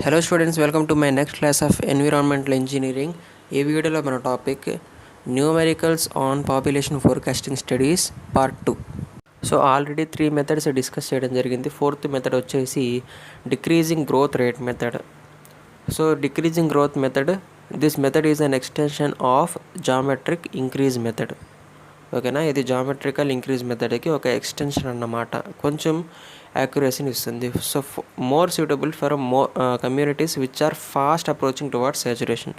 Hello students, welcome to my next class of environmental engineering. ఈ వీడియోలో మన topic numericals on population forecasting studies part 2. So already 3 methods discuss చేయడం జరిగింది. Fourth method వచ్చేసి decreasing growth rate method. So decreasing growth method, this method is an extension of geometric increase method. ఓకేనా, ఇది geometrical increase మెథడ్కి ఒక extension అన్నమాట. కొంచెం యాక్యురసీని ఇస్తుంది. So more suitable for communities which are fast approaching towards saturation.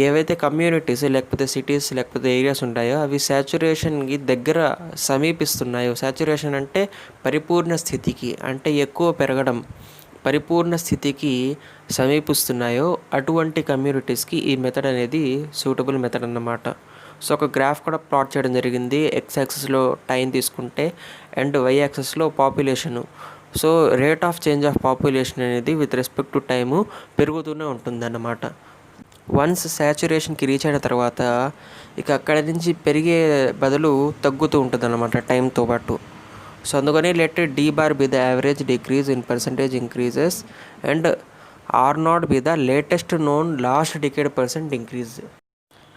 ఏవైతే communities లేకపోతే cities లేకపోతే ఏరియాస్ ఉంటాయో అవి సాచురేషన్కి దగ్గర సమీపిస్తున్నాయో, సాచురేషన్ అంటే పరిపూర్ణ స్థితికి, అంటే ఎక్కువ పెరగడం, పరిపూర్ణ స్థితికి సమీపిస్తున్నాయో అటువంటి కమ్యూనిటీస్కి ఈ మెథడ్ అనేది సూటబుల్ మెథడ్ అన్నమాట. సో ఒక గ్రాఫ్ కూడా ప్లాట్ చేయడం జరిగింది. ఎక్స్ యాక్సిస్లో టైం తీసుకుంటే అండ్ వై యాక్సిస్లో population. So rate of change of population అనేది విత్ రెస్పెక్ట్ టు టైము పెరుగుతూనే ఉంటుందన్నమాట. వన్స్ సాచురేషన్కి రీచ్ అయిన తర్వాత ఇక అక్కడి నుంచి పెరిగే బదులు తగ్గుతూ ఉంటుంది అన్నమాట టైంతో పాటు. సో అందుకని let D bar be the average decrease in percentage increases and R naught be the latest known last decade percent increase.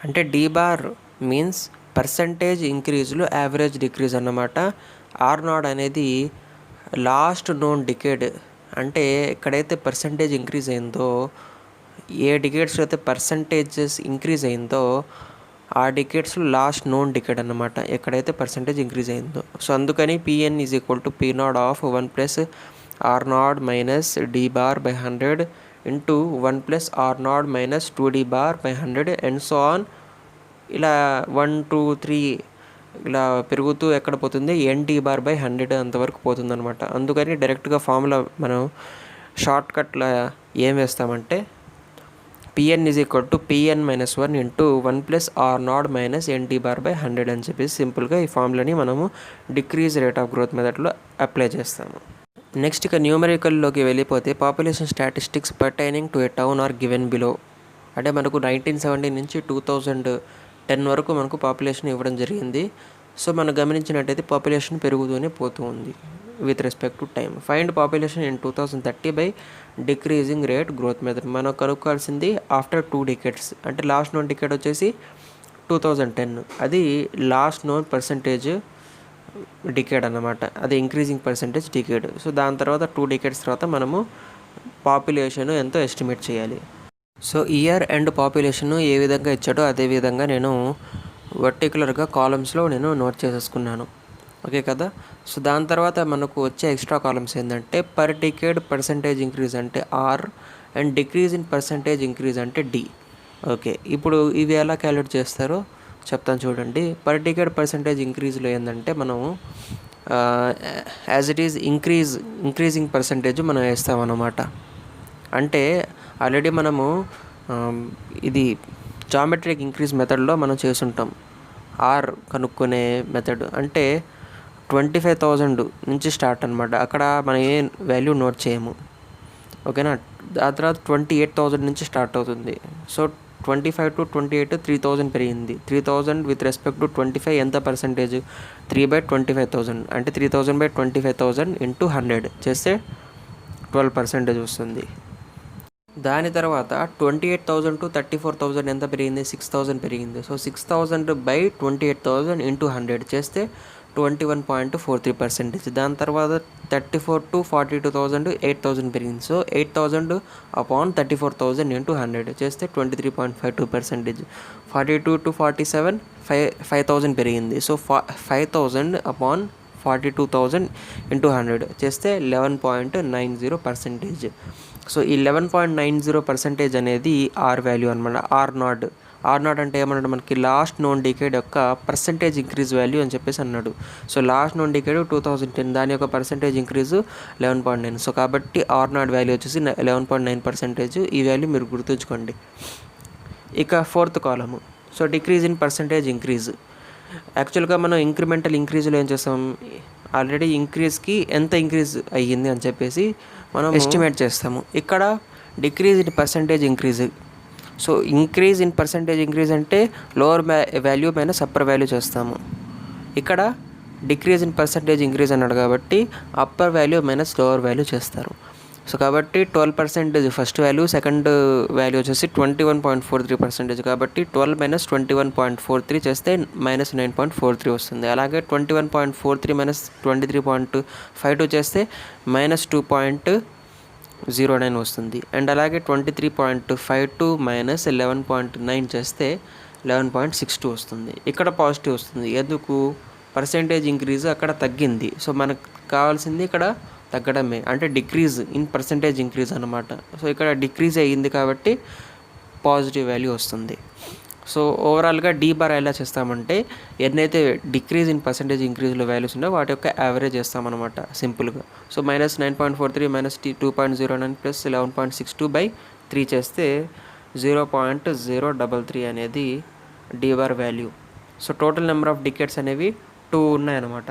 అంటే డి బార్ మీన్స్ పర్సంటేజ్ ఇంక్రీజ్లో యావరేజ్ డిక్రీజ్ అన్నమాట. ఆర్ నాట్ అనేది లాస్ట్ నోన్ డికేడ్, అంటే ఎక్కడైతే percentage increase అయిందో, ఏ డికేడ్స్లో అయితే percentages increase అయిందో ఆ డికేడ్స్లో లాస్ట్ నోన్ డికేడ్ అన్నమాట, ఎక్కడైతే పర్సంటేజ్ ఇంక్రీజ్ అయిందో. సో అందుకని P N is equal to P not of 1 plus R not minus D bar by 100 into 1 plus R not minus 2d bar by 100 and so on. ఇలా 1, 2, 3 ఇలా పెరుగుతూ ఎక్కడ పోతుంది, NT bar by 100 అంతవరకు పోతుంది అనమాట. అందుకని డైరెక్ట్గా ఫార్ములా మనం షార్ట్ కట్లో ఏం వేస్తామంటే PN is equal to PN minus 1 into 1 plus R not minus NT bar by 100 అని చెప్పేసి సింపుల్గా ఈ ఫార్ములాని మనము డిక్రీజ్ రేట్ ఆఫ్ గ్రోత్ మెథడ్లో అప్లై చేస్తాము. నెక్స్ట్ ఇక న్యూమెరికల్లోకి వెళ్ళిపోతే population statistics pertaining to a town are given below. అంటే మనకు 1970 నుంచి 2010 వరకు మనకు పాపులేషన్ ఇవ్వడం జరిగింది. సో మనం గమనించినట్టయితే పాపులేషన్ పెరుగుతూనే పోతూ ఉంది with respect to time. Find population in 2030 by decreasing rate growth method. మనం కనుక్కోవాల్సింది ఆఫ్టర్ 2 డికేడ్స్, అంటే లాస్ట్ నోన్ డికేడ్ వచ్చేసి 2010, అది లాస్ట్ నోన్ పర్సంటేజ్ డికేడ్ అన్నమాట, అది ఇంక్రీజింగ్ పర్సంటేజ్ డికేడ్. సో దాని తర్వాత 2 డికేడ్స్ తర్వాత మనము పాపులేషన్ ఎంతో ఎస్టిమేట్ చేయాలి. సో ఇయర్ అండ్ పాపులేషన్ ఏ విధంగా ఇచ్చాడో అదే విధంగా నేను వర్టికులర్గా కాలమ్స్లో నేను నోట్ చేసేసుకున్నాను. ఓకే కదా. సో దాని తర్వాత మనకు వచ్చే ఎక్స్ట్రా కాలమ్స్ ఏంటంటే పర్ డికేడ్ పర్సంటేజ్ ఇంక్రీజ్ అంటే R and decrease in percentage increase అంటే డి. ఓకే, ఇప్పుడు ఇవి ఎలా క్యాలిక్యులేట్ చేస్తారో చెప్తాను చూడండి. పర్ డికేడ్ పర్సంటేజ్ ఇంక్రీజ్లో ఏంటంటే మనం as it is increasing percentage మనం వేస్తామన్నమాట. అంటే ఆల్రెడీ మనము ఇది జామెట్రిక్ ఇంక్రీజ్ మెథడ్లో మనం చేసుంటాం. ఆర్ కనుక్కునే మెథడ్ అంటే 25,000 నుంచి స్టార్ట్ అనమాట. అక్కడ మనం ఏ వాల్యూ నోట్ చేయము. ఓకేనా. ఆ తర్వాత 28,000 నుంచి స్టార్ట్ అవుతుంది. సో 25 to 28 3,000 పెరిగింది. 3,000 విత్ రెస్పెక్ట్ టు 25 ఎంత పర్సంటేజ్, 3/25,000 అంటే 3,000/25,000 ఇంటూ 100 చేస్తే 12% వస్తుంది. దాని తర్వాత 28,000 to 34,000 ఎంత పెరిగింది, 6,000 పెరిగింది. సో 6,000/28,000 ఇంటూ 100 చేస్తే 21.43%. దాని తర్వాత 34 to 42,000 8,000 పెరిగింది. సో 8,000/34,000 ఇంటూ 100 చేస్తే 23.52%. 42 to 47 5,000 పెరిగింది. సో 5,000/42,000 ఇంటూ 100 చేస్తే 11.90%. సో ఈ 11.90% అనేది ఆర్ వాల్యూ అనమాట. ఆర్ నాట్ అంటే ఏమన్నాడు, మనకి లాస్ట్ నోన్ డికేడ్ యొక్క పర్సంటేజ్ ఇంక్రీజ్ వాల్యూ అని చెప్పేసి అన్నాడు. సో లాస్ట్ నోన్ డికేడ్ 2010, దాని యొక్క పర్సంటేజ్ ఇంక్రీజ్ 11.9. సో కాబట్టి ఆర్ నాట్ వాల్యూ వచ్చేసి 11.9%. ఈ వాల్యూ మీరు గుర్తుంచుకోండి. ఇక ఫోర్త్ కాలము, so decrease in percentage increase. యాక్చువల్గా మనం ఇంక్రిమెంటల్ ఇంక్రీజ్లో ఏం చేస్తాం, ఆల్రెడీ ఇంక్రీజ్కి ఎంత ఇంక్రీజ్ అయ్యింది అని చెప్పేసి మనం ఎస్టిమేట్ చేస్తాము. ఇక్కడ decrease in percentage increase. So increase in percentage increase అంటే lower value minus upper value చేస్తాము. ఇక్కడ డిక్రీజ్ ఇన్ పర్సంటేజ్ ఇంక్రీజ్ అన్నాడు కాబట్టి upper value minus lower value చేస్తారు. సో కాబట్టి 12% ఫస్ట్ వాల్యూ, సెకండ్ వాల్యూ వచ్చేసి 21.43%. కాబట్టి 12 మైనస్ 21.43 చేస్తే -9.43 వస్తుంది. అలాగే 21.43 మైనస్ 23.52 చేస్తే -2.09 వస్తుంది. అండ్ అలాగే 23.52 మైనస్ 11.9 చేస్తే 11.62 వస్తుంది. ఇక్కడ పాజిటివ్ వస్తుంది. ఎందుకు? పర్సెంటేజ్ ఇంక్రీజ్ అక్కడ తగ్గింది. సో మనకు కావాల్సింది ఇక్కడ తగ్గడమే, అంటే డిక్రీజ్ ఇన్ పర్సెంటేజ్ ఇంక్రీజ్ అనమాట. సో ఇక్కడ డిక్రీజ్ అయ్యింది కాబట్టి పాజిటివ్ వాల్యూ వస్తుంది. సో ఓవరాల్గా డీ బార్ ఎలా చేస్తామంటే ఎన్నైతే డిక్రీజ్ ఇన్ పర్సెంటేజ్ ఇంక్రీజ్లో వాల్యూస్ ఉన్నాయో వాటి యొక్క యావరేజ్ చేస్తామన్నమాట సింపుల్గా. సో -9.43 మైనస్ 2.09 ప్లస్ 11.62/3 చేస్తే 0.033 అనేది D bar value. So total number of decades అనేవి 2 ఉన్నాయన్నమాట.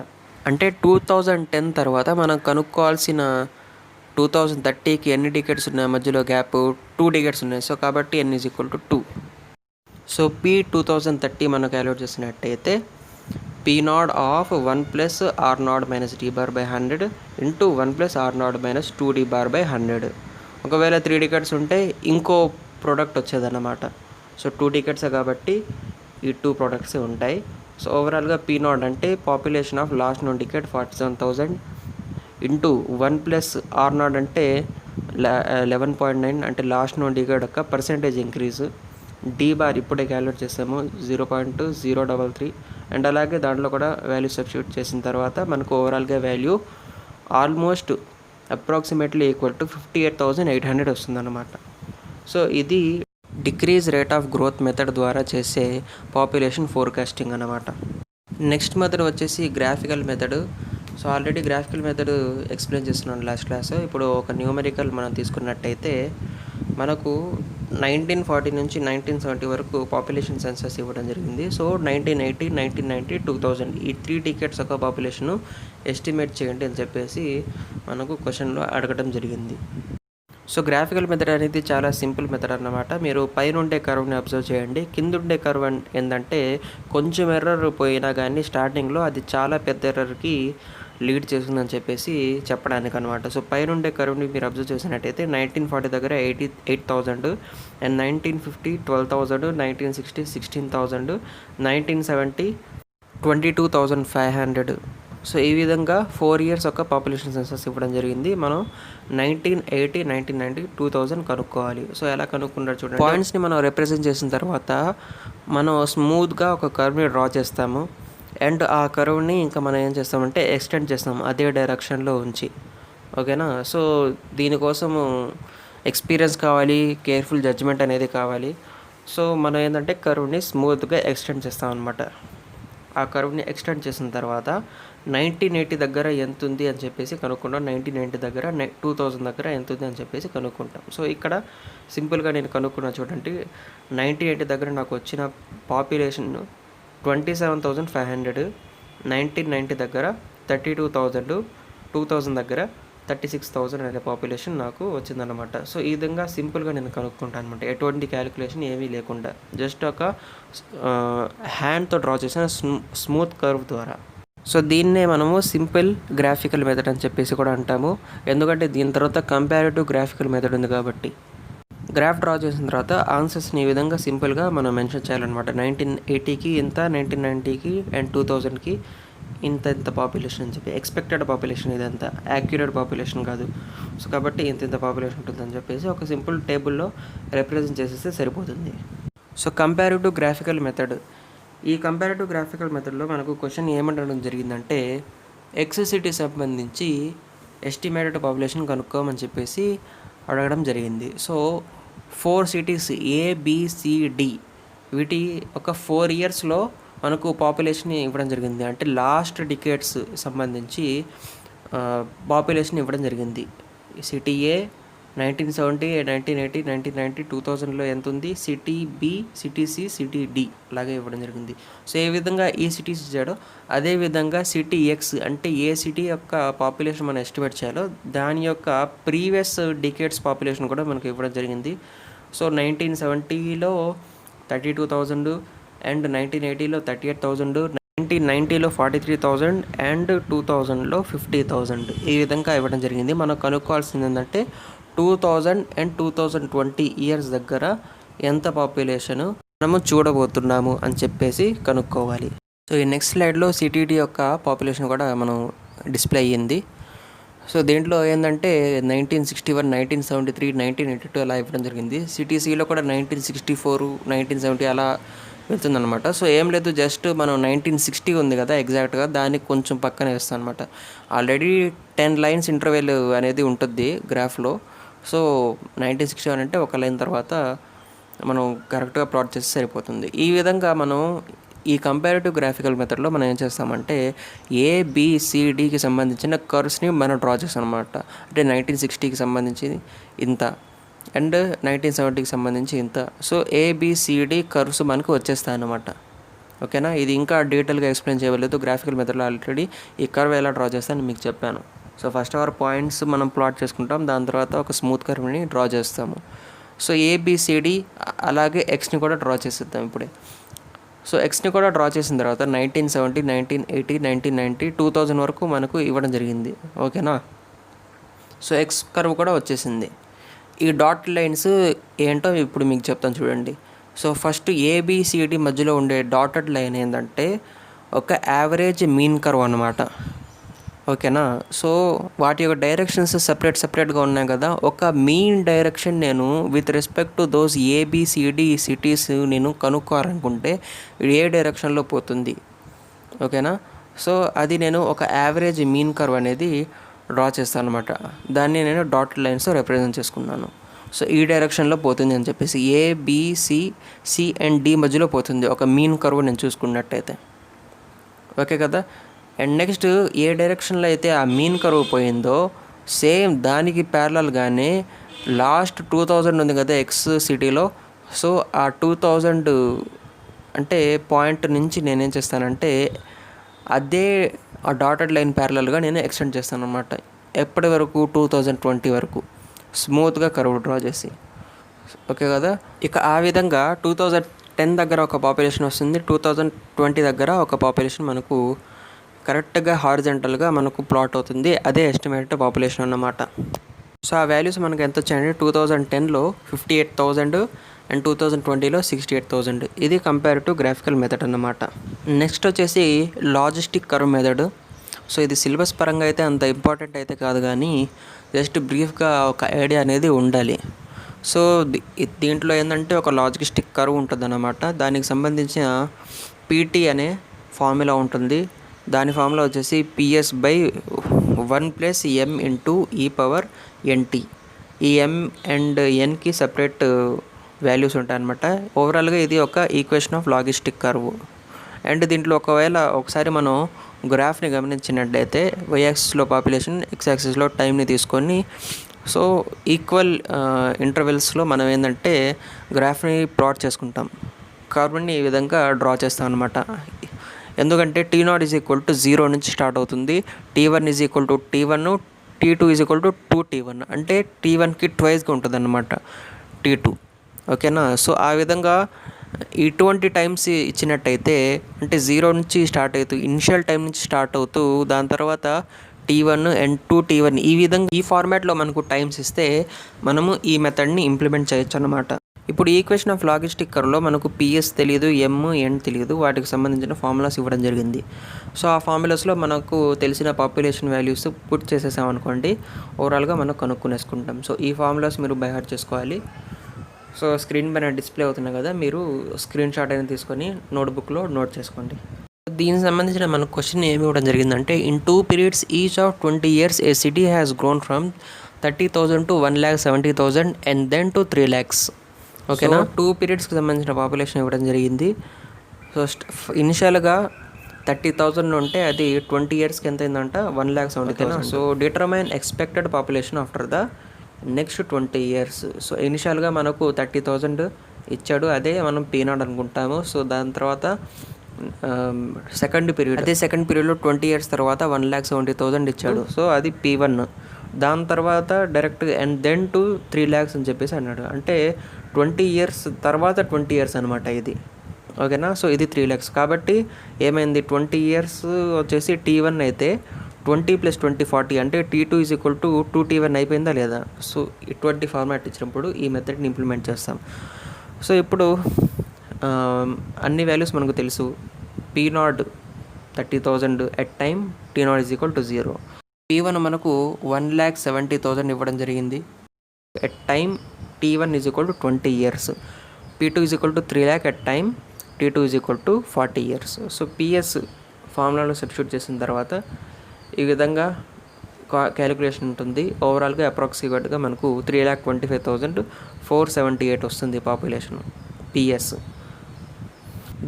అంటే 2010 తర్వాత మనం కనుక్కోవాల్సిన 2030కి ఎన్ని డికెట్స్ ఉన్నాయి, మధ్యలో గ్యాప్ 2 డికెట్స్ ఉన్నాయి. సో కాబట్టి n = 2. సో P 2030 మనం క్యాలిక్యులేట్ చేసినట్టయితే P0 of 1 plus R0 minus D bar by 100 into 1 plus R0 minus 2D bar by 100. ఒకవేళ 3 డికెట్స్ ఉంటే ఇంకో ప్రోడక్ట్ వచ్చేదన్నమాట. సో 2 డికెట్స్ కాబట్టి ఈ 2 ప్రోడక్ట్స్ ఉంటాయి. సో ఓవరాల్గా P0 అంటే population of last known డికెట్ 47,000 into 1 plus R0 అంటే 11.9 అంటే లాస్ట్ నోన్ డికెట్ యొక్క పర్సెంటేజ్ ఇంక్రీజ్. డీ బార్ ఇప్పుడే క్యాలిక్యులేట్ చేసాము 0.033. అండ్ అలాగే దాంట్లో కూడా వాల్యూ సబ్స్టిట్యూట్ చేసిన తర్వాత మనకు ఓవరాల్గా value almost approximately equal to 58,800 వస్తుందన్నమాట. సో ఇది decrease rate of growth method ద్వారా చేసే పాపులేషన్ ఫోర్కాస్టింగ్ అన్నమాట. నెక్స్ట్ మెథడ్ వచ్చేసి graphical method. So already graphical method explain చేస్తున్నాను లాస్ట్ క్లాస్. ఇప్పుడు ఒక న్యూమరికల్ మనం తీసుకున్నట్టయితే మనకు 1940 నుంచి 1970 వరకు పాపులేషన్ సెన్సస్ ఇవ్వడం జరిగింది. సో 1980, 1990, 2000 ఈ 3 డికెట్స్ యొక్క పాపులేషన్ ఎస్టిమేట్ చేయండి అని చెప్పేసి మనకు క్వశ్చన్లో అడగడం జరిగింది. సో గ్రాఫికల్ మెథడ్ అనేది చాలా సింపుల్ మెథడ్ అన్నమాట. మీరు పైన ఉండే కర్వ్ని అబ్జర్వ్ చేయండి. కింద ఉండే కర్వ్ ఏంటంటే కొంచెం ఎర్రర్ పోయినా కానీ స్టార్టింగ్లో అది చాలా పెద్ద ఎర్రర్కి లీడ్ చేస్తుందని చెప్పేసి చెప్పడానికి అనమాట. సో పైన ఉండే కర్వ్ని మీరు అబ్జర్వ్ చేసినట్టయితే 1940 దగ్గర 88,000, అండ్ 1950 12,000, 1960 16,000, 1970 22,500. సో ఈ విధంగా 4 ఇయర్స్ యొక్క పాపులేషన్ సెన్సస్ ఇవ్వడం జరిగింది. మనం 1980, 1990, 2000 కనుక్కోవాలి. సో ఎలా కనుక్కుంటారు చూడండి. పాయింట్స్ని మనం రిప్రజెంట్ చేసిన తర్వాత మనం స్మూత్గా ఒక కర్వ్ని డ్రా చేస్తాము. అండ్ ఆ కర్వ్ని ఇంకా మనం ఏం చేస్తామంటే ఎక్స్టెండ్ చేస్తాము అదే డైరెక్షన్లో ఉంచి. ఓకేనా? సో దీనికోసము ఎక్స్పీరియన్స్ కావాలి, కేర్ఫుల్ జడ్జ్మెంట్ అనేది కావాలి. సో మనం ఏంటంటే కర్వ్ని స్మూత్గా ఎక్స్టెండ్ చేస్తాం అనమాట. ఆ కర్వ్ని ఎక్స్టెండ్ చేసిన తర్వాత 1980 దగ్గర ఎంత ఉంది అని చెప్పేసి కనుక్కుంటాం. 1990 దగ్గర 2000 దగ్గర ఎంత ఉంది అని చెప్పేసి కనుక్కుంటాం. సో ఇక్కడ సింపుల్గా నేను కనుక్కున్నా చూడండి. 1980 దగ్గర నాకు వచ్చిన పాపులేషన్ 27,500, 1990 దగ్గర 32,000, 2000 దగ్గర 36,000 అనే పాపులేషన్ నాకు వచ్చిందనమాట. సో ఈ విధంగా సింపుల్గా నేను కనుక్కుంటాను అనమాట, ఎటువంటి క్యాలిక్యులేషన్ ఏమీ లేకుండా, జస్ట్ ఒక హ్యాండ్తో డ్రా చేసిన స్మూత్ కర్వ్ ద్వారా. సో దీన్నే మనము సింపుల్ గ్రాఫికల్ మెథడ్ అని చెప్పేసి కూడా అంటాము. ఎందుకంటే దీని తర్వాత కంపారిటివ్ గ్రాఫికల్ మెథడ్ ఉంది కాబట్టి. గ్రాఫ్ డ్రా చేసిన తర్వాత ఆన్సర్స్ని ఈ విధంగా సింపుల్గా మనం మెన్షన్ చేయాలన్నమాట. 1980కి ఇంత, 1990కి అండ్ 2000కి ఇంత పాపులేషన్ అని చెప్పి. ఎక్స్పెక్టెడ్ పాపులేషన్ ఇదంతా, యాక్యురేట్ పాపులేషన్ కాదు. సో కాబట్టి ఇంత పాపులేషన్ ఉంటుందని చెప్పేసి ఒక సింపుల్ టేబుల్లో రిప్రజెంట్ చేసేస్తే సరిపోతుంది. So comparative graphical method. ఈ కంపారిటివ్ గ్రాఫికల్ మెథడ్లో మనకు క్వశ్చన్ ఏమంటడం జరిగిందంటే ఎక్స్ సిటీ సంబంధించి ఎస్టిమేటెడ్ పాపులేషన్ కనుక్కోమని చెప్పేసి అడగడం జరిగింది. సో 4 సిటీస్ ABCD వీటి ఒక 4 ఇయర్స్లో మనకు పాపులేషన్ ఇవ్వడం జరిగింది. అంటే లాస్ట్ డికేట్స్ సంబంధించి పాపులేషన్ ఇవ్వడం జరిగింది. సిటీ ఏ 1970, 1980, 1990, 2000లో ఎంత ఉంది, city B, city C, city D అలాగే ఇవ్వడం జరిగింది. సో ఏ విధంగా ఈ సిటీస్ ఇచ్చాడో అదేవిధంగా సిటీ ఎక్స్ అంటే ఏ సిటీ యొక్క పాపులేషన్ మనం ఎస్టిమేట్ చేయాలో దాని యొక్క ప్రీవియస్ డికేట్స్ పాపులేషన్ కూడా మనకు ఇవ్వడం జరిగింది. సో 1970లో 32,000 అండ్ 1980లో 38,000, 1990లో 43,000 అండ్ 2000లో 50,000 ఈ విధంగా ఇవ్వడం జరిగింది. మనం కనుక్కోవాల్సింది ఏంటంటే 2000 అండ్ 2020 ఇయర్స్ దగ్గర ఎంత పాపులేషన్ మనము చూడబోతున్నాము అని చెప్పేసి కనుక్కోవాలి. సో ఈ నెక్స్ట్ స్లైడ్లో సిటీడీ యొక్క పాపులేషన్ కూడా మనం డిస్ప్లే అయ్యింది. సో దీంట్లో ఏంటంటే 1961, 1973, 1982 అలా ఇవ్వడం జరిగింది. సిటీసీలో కూడా 1964, 1970 అలా వెళ్తుందన్నమాట. సో ఏం లేదు, జస్ట్ మనం 1960 ఉంది కదా ఎగ్జాక్ట్గా, దానికి కొంచెం పక్కన వేస్తాం అనమాట. ఆల్రెడీ 10 లైన్స్ ఇంటర్వెల్ అనేది ఉంటుంది గ్రాఫ్లో. సో 1961 అంటే ఒక లైన్ తర్వాత మనం కరెక్ట్గా ప్లాట్ చేస్తే సరిపోతుంది. ఈ విధంగా మనం ఈ కంపారిటివ్ గ్రాఫికల్ మెథడ్లో మనం ఏం చేస్తామంటే ఏబిసిడికి సంబంధించిన కర్వ్స్ని మనం డ్రా చేస్తాం అనమాట. అంటే 1960కి సంబంధించి ఇంత అండ్ 1970కి సంబంధించి ఇంత. సో ఏబిసిడి కర్వ్స్ మనకు వచ్చేస్తాయి అన్నమాట. ఓకేనా, ఇది ఇంకా డీటెయిల్గా ఎక్స్ప్లెయిన్ చేయలేదు. గ్రాఫికల్ మెథడ్లో ఆల్రెడీ ఈ కర్వ్ ఎలా డ్రా చేస్తానని మీకు చెప్పాను. సో ఫస్ట్ అవర్ పాయింట్స్ మనం ప్లాట్ చేసుకుంటాం, దాని తర్వాత ఒక స్మూత్ కర్వ్ని డ్రా చేస్తాము. సో ఏబిసిడి అలాగే ఎక్స్ని కూడా డ్రా చేసేద్దాం ఇప్పుడే. సో ఎక్స్ని కూడా డ్రా చేసిన తర్వాత 1970, 1980, 1990, 2000 వరకు మనకు ఇవ్వడం జరిగింది. ఓకేనా, సో ఎక్స్ కర్వ్ కూడా వచ్చేసింది. ఈ డాట్ లైన్స్ ఏంటో ఇప్పుడు మీకు చెప్తాను చూడండి. సో ఫస్ట్ ఏబిసిడి మధ్యలో ఉండే డాటెడ్ లైన్ ఏంటంటే ఒక యావరేజ్ మీన్ కర్వ్ అన్నమాట. ఓకేనా, సో వాటి యొక్క డైరెక్షన్స్ సపరేట్గా ఉన్నాయి కదా. ఒక మీన్ డైరెక్షన్ నేను with respect to those A B C D cities నేను కనుక్కోవాలనుకుంటే ఏ డైరెక్షన్లో పోతుంది. ఓకేనా, సో అది నేను ఒక యావరేజ్ మీన్ కర్వ్ అనేది డ్రా చేస్తాను అనమాట. దాన్ని నేను డాట్ లైన్స్ రిప్రజెంట్ చేసుకున్నాను. సో ఈ డైరెక్షన్లో పోతుంది అని చెప్పేసి సి అండ్ డి మధ్యలో పోతుంది ఒక మీన్ కర్వ్ నేను చూసుకున్నట్టయితే. ఓకే కదా. అండ్ నెక్స్ట్ ఏ డైరెక్షన్లో అయితే ఆ మీన్ కర్వ్ పోయిందో సేమ్ దానికి ప్యారలల్గానే లాస్ట్ 2000 ఉంది కదా ఎక్స్ సిటీలో. సో ఆ 2000 అంటే పాయింట్ నుంచి నేనేం చేస్తానంటే అదే ఆ డాటెడ్ లైన్ ప్యారలల్గా నేను ఎక్స్టెండ్ చేస్తాను అనమాట. ఎప్పటి వరకు 2020 వరకు స్మూత్గా కర్వ్ డ్రా చేసి. ఓకే కదా. ఇక ఆ విధంగా 2010 దగ్గర ఒక పాపులేషన్ వస్తుంది, 2020 దగ్గర ఒక పాపులేషన్ మనకు కరెక్ట్గా హారిజంటల్గా మనకు ప్లాట్ అవుతుంది. అదే ఎస్టిమేటెడ్ పాపులేషన్ అన్నమాట. సో ఆ వాల్యూస్ మనకు ఎంత వచ్చాయంటే 2010లో 58,000 అండ్ 2020లో 68,000. ఇది కంపారిటివ్ గ్రాఫికల్ మెథడ్ అన్నమాట. నెక్స్ట్ వచ్చేసి లాజిస్టిక్ కర్వ్ మెథడ్. సో ఇది సిలబస్ పరంగా అయితే అంత ఇంపార్టెంట్ అయితే కాదు, కానీ జస్ట్ బ్రీఫ్గా ఒక ఐడియా అనేది ఉండాలి. సో దీంట్లో ఏంటంటే ఒక లాజిస్టిక్ కర్వ్ ఉంటుంది అన్నమాట. దానికి సంబంధించిన పీటీ అనే ఫార్ములా ఉంటుంది. దాని ఫార్ములా వచ్చేసి PS/1 + m × e⁻nt. ఈ m అండ్ nకి సపరేట్ వాల్యూస్ ఉంటాయన్నమాట. ఓవరాల్గా ఇది ఒక equation of logistic curve. And దీంట్లో ఒకసారి మనం గ్రాఫ్ని గమనించినట్లయితే y-యాక్సిస్లో పాపులేషన్, x-యాక్సిస్లో టైంని తీసుకొని సో ఈక్వల్ ఇంటర్వెల్స్లో మనం ఏంటంటే గ్రాఫ్ని ప్లాట్ చేసుకుంటాం. కర్వ్ని ఈ విధంగా డ్రా చేస్తాం అనమాట. ఎందుకంటే T0 = 0 నుంచి స్టార్ట్ అవుతుంది, T1 = T1, T2 = 2T1. అంటే T1కి ట్వైస్గా ఉంటుంది అన్నమాట T2. ఓకేనా. సో ఆ విధంగా ఇటువంటి టైమ్స్ ఇచ్చినట్టయితే అంటే 0 నుంచి స్టార్ట్ అవుతూ ఇనిషియల్ టైం నుంచి స్టార్ట్ అవుతూ దాని తర్వాత T1 అండ్ 2T1 ఈ విధంగా ఈ ఫార్మాట్లో మనకు టైమ్స్ ఇస్తే మనము ఈ మెథడ్ని ఇంప్లిమెంట్ చేయొచ్చు అన్నమాట. ఇప్పుడు ఈక్వేషన్ ఆఫ్ లాజిస్టిక్ కర్వ్లో మనకు PS తెలియదు, m, n తెలియదు. వాటికి సంబంధించిన ఫార్ములాస్ ఇవ్వడం జరిగింది. సో ఆ ఫార్ములాస్లో మనకు తెలిసిన పాపులేషన్ వాల్యూస్ పుట్ చేసేసామనుకోండి, ఓవరాల్గా మనం కనుక్కునేసుకుంటాం. సో ఈ ఫార్ములాస్ మీరు బై హార్ట్ చేసుకోవాలి. సో స్క్రీన్ పైన డిస్ప్లే అవుతున్నాయి కదా, మీరు స్క్రీన్ షాట్ అయినా తీసుకొని నోట్బుక్లో నోట్ చేసుకోండి. దీనికి సంబంధించిన మనకు క్వశ్చన్ ఏమి ఇవ్వడం జరిగిందంటే in 2 periods each of 20 years A city has grown from 30,000 to 1,70,000 and then to 3 lakhs. ఓకేనా. 2 periodsకి సంబంధించిన పాపులేషన్ ఇవ్వడం జరిగింది. సో ఇనిషియల్గా 30,000 ఉంటే అది 20 yearsకి ఎంత అయిందంట 1,70,000. So determine expected population after the next 20 years. So ఇనిషియల్గా మనకు 30,000 ఇచ్చాడు, అదే మనం P0 అనుకుంటాము. సో దాని తర్వాత సెకండ్ పీరియడ్లో 20 years తర్వాత 1,70,000 ఇచ్చాడు. సో అది P1. దాని తర్వాత direct and then to 3 lakhs అని చెప్పేసి అన్నాడు. అంటే 20 years తర్వాత 20 years అనమాట ఇది. ఓకేనా. సో ఇది 3 lakhs కాబట్టి ఏమైంది 20 years వచ్చేసి T1 అయితే 20 + 20 40 అంటే T2 = 2T1 అయిపోయిందా లేదా. సో ఇటువంటి ఫార్మాట్ ఇచ్చినప్పుడు ఈ మెథడ్ని ఇంప్లిమెంట్ చేస్తాం. సో ఇప్పుడు అన్ని వాల్యూస్ మనకు తెలుసు. P0 30,000 at time, T0 = 0. P1 మనకు 1,70,000 ఇవ్వడం జరిగింది at time, T1 = 20 years. P2 = 3 lakh at time, T2 = 40 years. So PS ఫార్ములాలో సబ్స్టిట్యూట్ చేసిన తర్వాత ఈ విధంగా క్యాలిక్యులేషన్ ఉంటుంది. ఓవరాల్గా అప్రాక్సిమేట్గా మనకు 3,25,478 వస్తుంది పాపులేషన్ PS.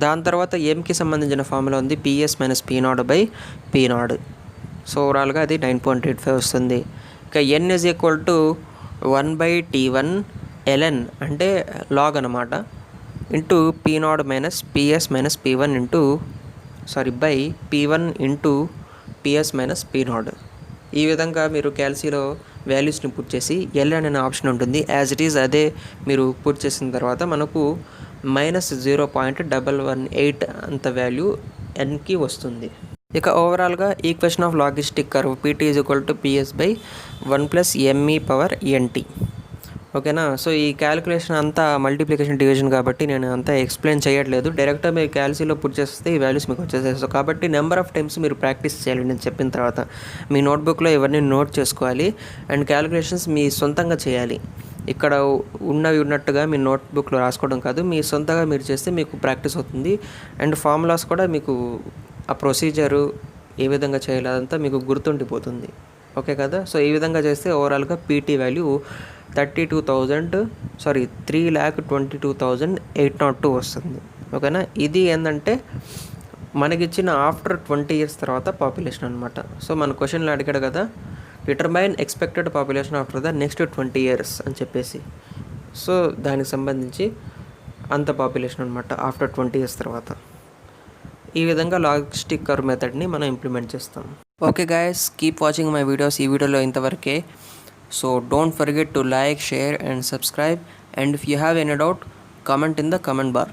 దాని తర్వాత ఎంకి సంబంధించిన ఫార్ములా ఉంది PS - P0/P0. సో ఓవరాల్గా అది 9.85 వస్తుంది. ఇక N = 1/T1 ln అంటే లాగ్ అనమాట, into P0 - PS - P1 by P1 into PS - P0. ఈ విధంగా మీరు క్యాల్సీలో వాల్యూస్ని పుట్ చేసి L అనే ఆప్షన్ ఉంటుంది, యాజ్ ఇట్ ఈజ్ అదే మీరు పుట్ చేసిన తర్వాత మనకు -0.118 అంత వాల్యూ Nకి వస్తుంది. ఇక ఓవరాల్గా equation of logistic curve PT = PS/1 + me/nt. ఓకేనా. సో ఈ క్యాలిక్యులేషన్ అంతా మల్టిప్లికేషన్ డివిజన్ కాబట్టి నేను అంతా ఎక్స్ప్లెయిన్ చేయట్లేదు, డైరెక్ట్గా మీరు క్యాల్సీలో పుట్ చేస్తే ఈ వాల్యూస్ మీకు వచ్చేసేస్తాయి. కాబట్టి నెంబర్ ఆఫ్ టైమ్స్ మీరు ప్రాక్టీస్ చేయాలి. నేను చెప్పిన తర్వాత మీ నోట్బుక్లో ఇవన్నీ నోట్ చేసుకోవాలి అండ్ క్యాలిక్యులేషన్స్ మీ సొంతంగా చేయాలి. ఇక్కడ ఉన్నవి ఉన్నట్టుగా మీ నోట్బుక్లో రాసుకోవడం కాదు, మీ సొంతంగా మీరు చేస్తే మీకు ప్రాక్టీస్ అవుతుంది. అండ్ ఫార్ములాస్ కూడా మీకు ఆ ప్రొసీజరు ఏ విధంగా చేయాలి అదంతా మీకు గుర్తుండిపోతుంది. ఓకే కదా. సో ఈ విధంగా చేస్తే ఓవరాల్గా PT వాల్యూ 3,22,802 వస్తుంది. ఓకేనా. ఇది ఏంటంటే మనకిచ్చిన ఆఫ్టర్ 20 years తర్వాత పాపులేషన్ అనమాట. సో మన క్వశ్చన్లో అడిగాడు కదా, determine expected population after the next 20 years అని చెప్పేసి. సో దానికి సంబంధించి అంత పాపులేషన్ అనమాట ఆఫ్టర్ 20 years తర్వాత. ఈ విధంగా లాజిస్టిక్ కర్వ్ మెథడ్ని మనం ఇంప్లిమెంట్ చేస్తాం. Okay guys, keep watching my videos. ఈ వీడియోలో ఇంతవరకే. So don't forget to like, share and subscribe. And if you have any doubt, comment in the comment bar.